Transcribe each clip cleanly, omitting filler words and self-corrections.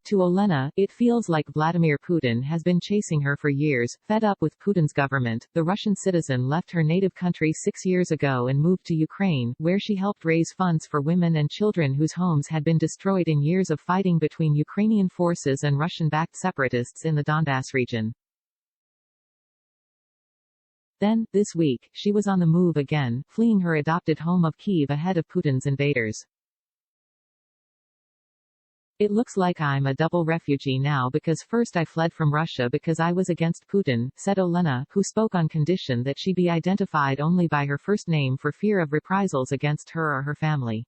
To Olena, it feels like Vladimir Putin has been chasing her for years. Fed up with Putin's government, the Russian citizen left her native country 6 years ago and moved to Ukraine, where she helped raise funds for women and children whose homes had been destroyed in years of fighting between Ukrainian forces and Russian-backed separatists in the Donbas region. Then, this week, she was on the move again, fleeing her adopted home of Kyiv ahead of Putin's invaders. It looks like I'm a double refugee now because first I fled from Russia because I was against Putin, said Olena, who spoke on condition that she be identified only by her first name for fear of reprisals against her or her family.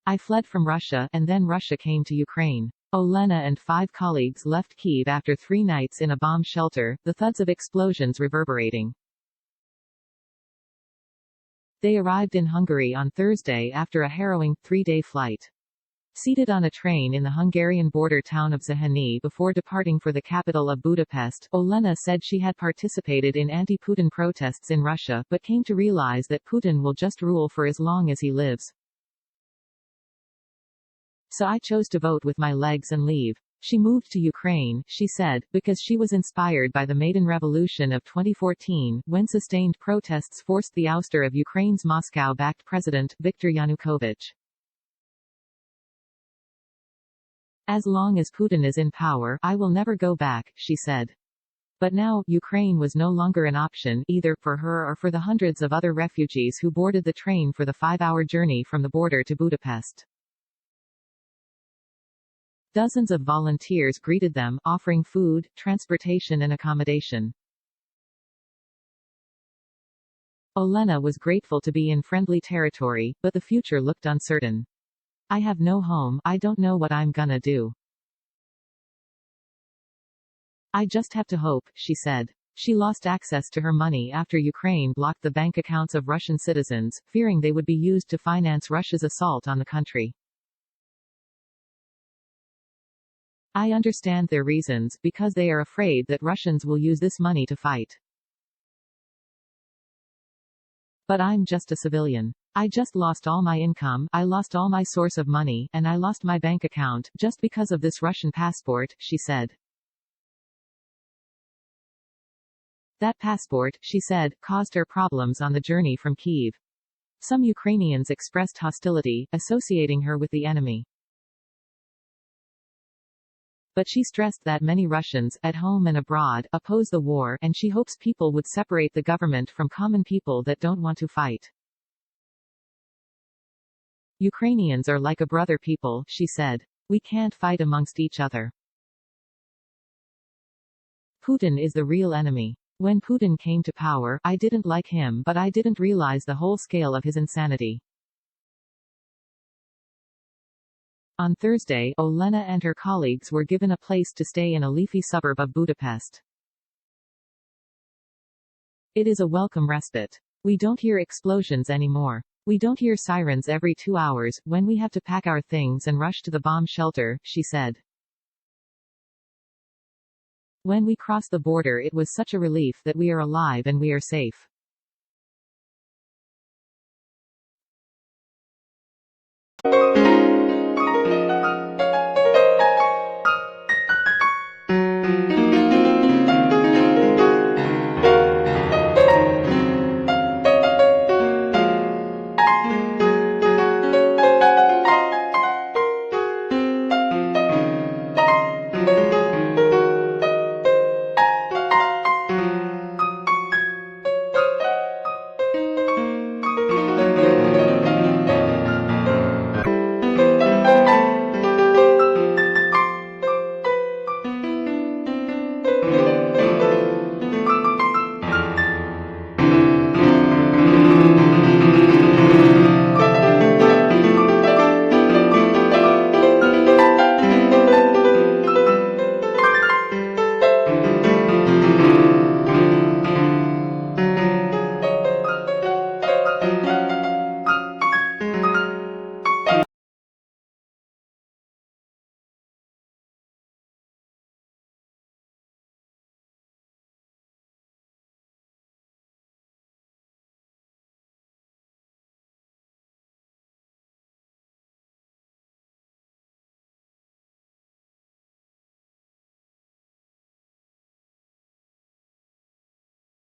I fled from Russia, and then Russia came to Ukraine. Olena and 5 colleagues left Kyiv after 3 nights in a bomb shelter, the thuds of explosions reverberating. They arrived in Hungary on Thursday after a harrowing, 3-day flight. Seated on a train in the Hungarian border town of Zahony before departing for the capital of Budapest, Olena said she had participated in anti-Putin protests in Russia but came to realize that Putin will just rule for as long as he lives. So I chose to vote with my legs and leave. She moved to Ukraine, she said, because she was inspired by the Maidan revolution of 2014, when sustained protests forced the ouster of Ukraine's Moscow-backed president, Viktor Yanukovych. As long as Putin is in power, I will never go back, she said. But now, Ukraine was no longer an option, either for her or for the hundreds of other refugees who boarded the train for the 5-hour journey from the border to Budapest. Dozens of volunteers greeted them, offering food, transportation and accommodation. Olena was grateful to be in friendly territory, but the future looked uncertain. I have no home, I don't know what I'm gonna do. I just have to hope, she said. She lost access to her money after Ukraine blocked the bank accounts of Russian citizens, fearing they would be used to finance Russia's assault on the country. I understand their reasons, because they are afraid that Russians will use this money to fight. But I'm just a civilian. I just lost all my income, I lost all my source of money, and I lost my bank account, just because of this Russian passport, she said. That passport, she said, caused her problems on the journey from Kyiv. Some Ukrainians expressed hostility, associating her with the enemy. But she stressed that many Russians, at home and abroad, oppose the war, and she hopes people would separate the government from common people that don't want to fight. Ukrainians are like a brother people, she said. We can't fight amongst each other. Putin is the real enemy. When Putin came to power, I didn't like him, but I didn't realize the whole scale of his insanity. On Thursday, Olena and her colleagues were given a place to stay in a leafy suburb of Budapest. It is a welcome respite. We don't hear explosions anymore. We don't hear sirens every 2 hours, when we have to pack our things and rush to the bomb shelter, she said. When we crossed the border, it was such a relief that we are alive and we are safe.